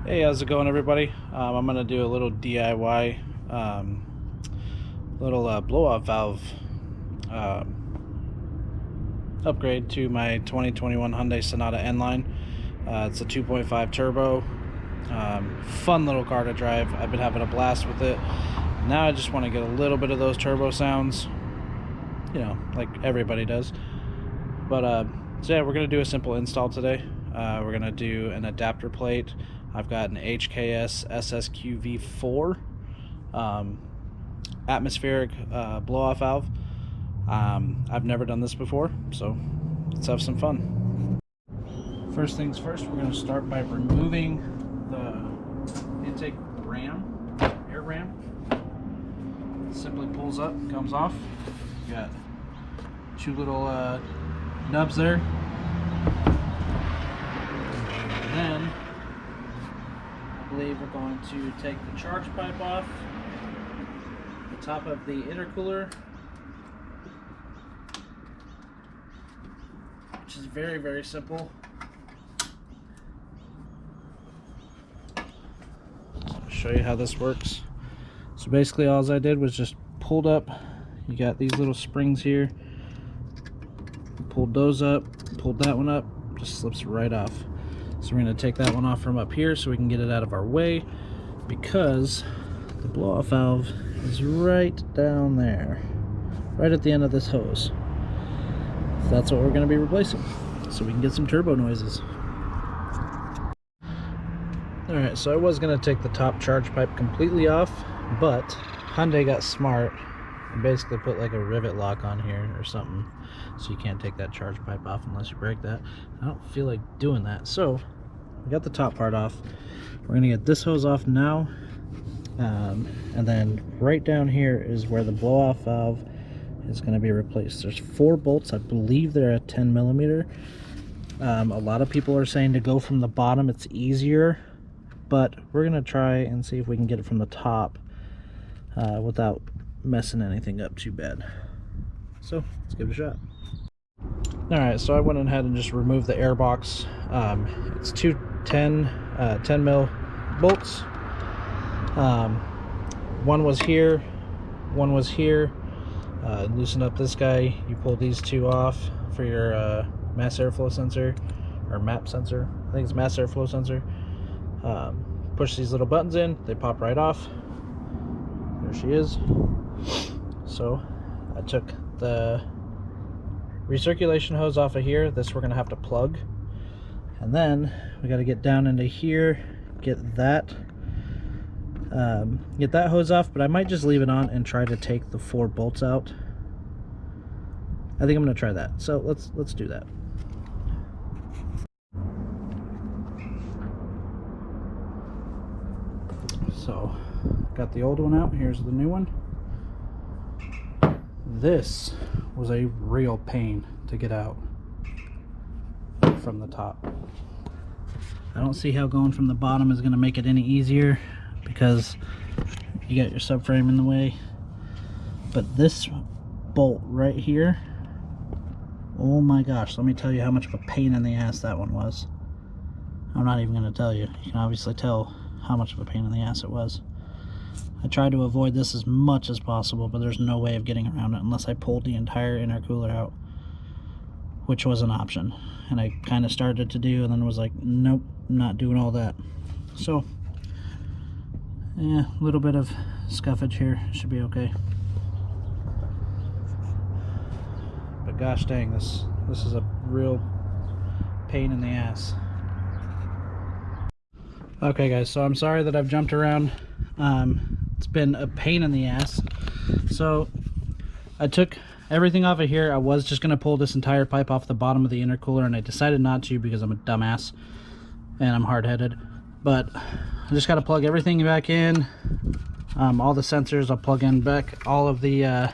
Hey, how's it going, everybody? I'm going to do a little DIY, little blow-off valve upgrade to my 2021 Hyundai Sonata Nline. It's a 2.5 turbo. Fun little car to drive. I've been having a blast with it. Now I just want to get a little bit of those turbo sounds, you know, like everybody does. But so yeah, we're going to do a simple install today. We're going to do an adapter plate. I've got an HKS SSQV 4 atmospheric blow-off valve. I've never done this before, so let's have some fun. First things first, we're going to start by removing the intake ram, air ram. Simply pulls up, comes off. You got two little nubs there. And then I believe we're going to take the charge pipe off the top of the intercooler, which is very, very simple. I'll show you how this works. So basically all I did was just pulled up. You got these little springs here. Pulled those up, pulled that one up, just slips right off. So we're going to take that one off from up here so we can get it out of our way, because the blow-off valve is right down there, right at the end of this hose. So that's what we're going to be replacing, so we can get some turbo noises. Alright, so I was going to take the top charge pipe completely off, but Hyundai got smart and basically put like a rivet lock on here or something, so you can't take that charge pipe off unless you break that. I don't feel like doing that, so we got the top part off. We're gonna get this hose off now, and then right down here is where the blow-off valve is going to be replaced. There's 4 bolts. I believe they're at 10 millimeter. A lot of people are saying to go from the bottom, it's easier, but we're gonna try and see if we can get it from the top without messing anything up too bad. So let's give it a shot. Alright, so I went ahead and just removed the air box. It's two 10 mil bolts. One was here, one was here. Loosen up this guy. You pull these two off for your mass airflow sensor, or MAP sensor. I think it's mass airflow sensor. Push these little buttons in, they pop right off. There she is. So I took the recirculation hose off of here. This we're gonna have to plug, and then we got to get down into here, get that hose off. But I might just leave it on and try to take the 4 bolts out. I think I'm gonna try that, so let's do that. So got the old one out, here's the new one. This was a real pain to get out from the top. I don't see how going from the bottom is going to make it any easier, because you got your subframe in the way. But this bolt right here, oh my gosh, let me tell you how much of a pain in the ass that one was. I'm not even going to tell you. You can obviously tell how much of a pain in the ass it was. I tried to avoid this as much as possible, but there's no way of getting around it unless I pulled the entire intercooler out, which was an option. And I kind of started to do, and then was like, nope, not doing all that. So, yeah, a little bit of scuffage here, should be okay. But gosh dang, this is a real pain in the ass. Okay guys, so I'm sorry that I've jumped around. It's been a pain in the ass. So I took everything off of here. I was just going to pull this entire pipe off the bottom of the intercooler, and I decided not to because I'm a dumbass and I'm hard-headed. But I just got to plug everything back in. All the sensors, I'll plug in back all the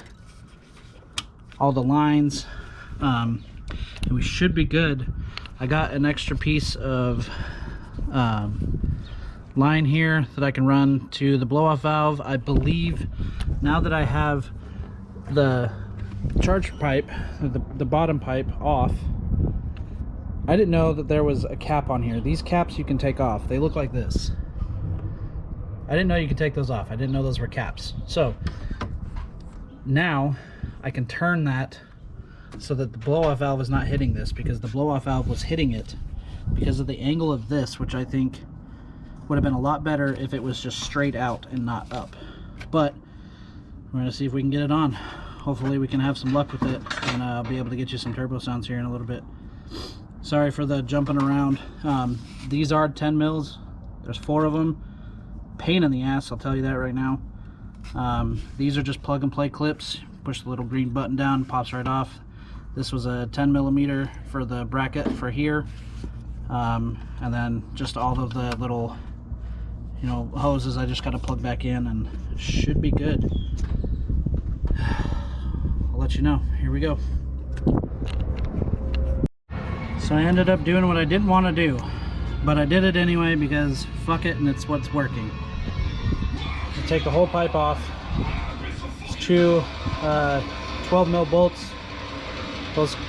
lines, and we should be good. I got an extra piece of line here that I can run to the blow-off valve. I believe now that I have the charge pipe, the bottom pipe off, I didn't know that there was a cap on here. These caps you can take off. They look like this. I didn't know you could take those off. I didn't know those were caps. So now I can turn that so that the blow-off valve is not hitting this, because the blow-off valve was hitting it because of the angle of this, which I think would have been a lot better if it was just straight out and not up. But we're gonna see if we can get it on. Hopefully we can have some luck with it, and I'll be able to get you some turbo sounds here in a little bit. Sorry for the jumping around. These are 10 mils. There's 4 of them. Pain in the ass, I'll tell you that right now. These are just plug and play clips. Push the little green button down, pops right off. This was a 10 millimeter for the bracket for here. And then just all of the little, you know, hoses I just got to plug back in, and it should be good. I'll let you know. Here we go. So I ended up doing what I didn't want to do, but I did it anyway because fuck it, and it's what's working. So take the whole pipe off. It's 2 12 mil bolts.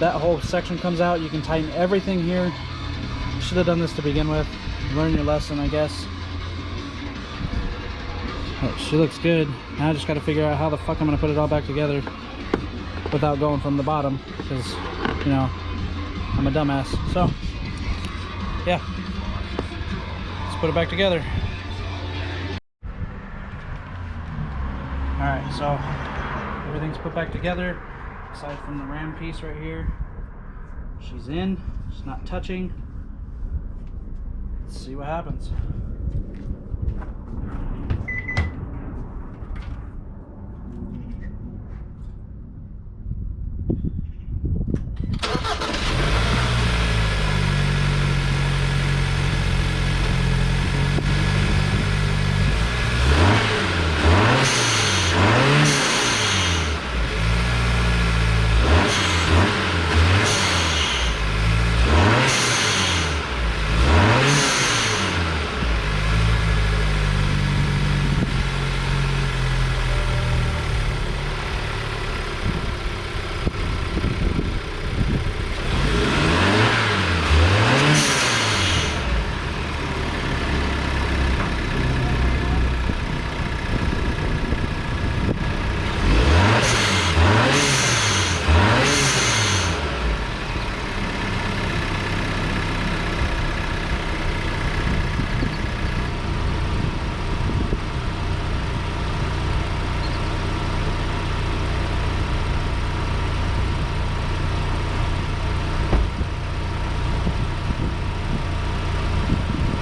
That whole section comes out. You can tighten everything here. You should have done this to begin with. Learn your lesson, I guess. Oh, she looks good. Now I just got to figure out how the fuck I'm going to put it all back together without going from the bottom, because, you know, I'm a dumbass. So yeah, let's put it back together. Alright, so everything's put back together aside from the ram piece right here. She's in, she's not touching. Let's see what happens.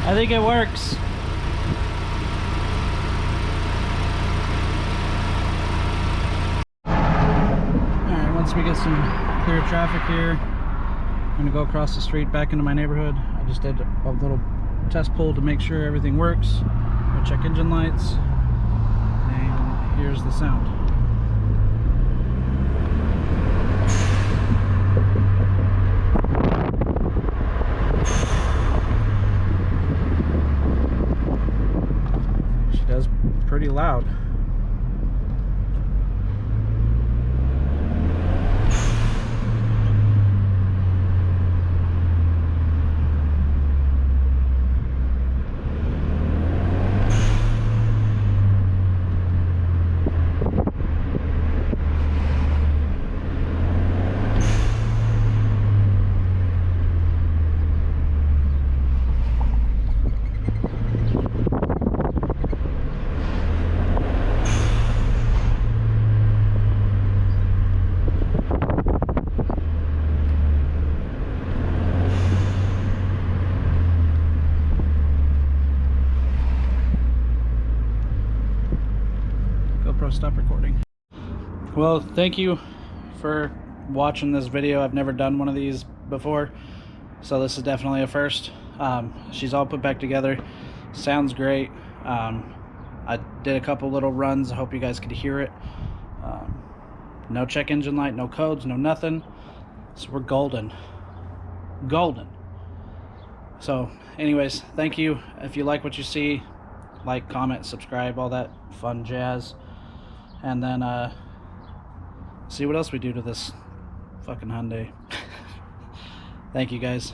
I think it works. Alright, once we get some clear traffic here, I'm gonna go across the street back into my neighborhood. I just did a little test pull to make sure everything works. Go check engine lights, and here's the sound. Does pretty loud. Stop recording. Well, thank you for watching this video. I've never done one of these before, so this is definitely a first. She's all put back together. Sounds great. I did a couple little runs. I hope you guys could hear it. No check engine light, no codes, no nothing. So we're golden. Golden. So anyways, thank you. If you like what you see, like, comment, subscribe, all that fun jazz. And then see what else we do to this fucking Hyundai. Thank you guys.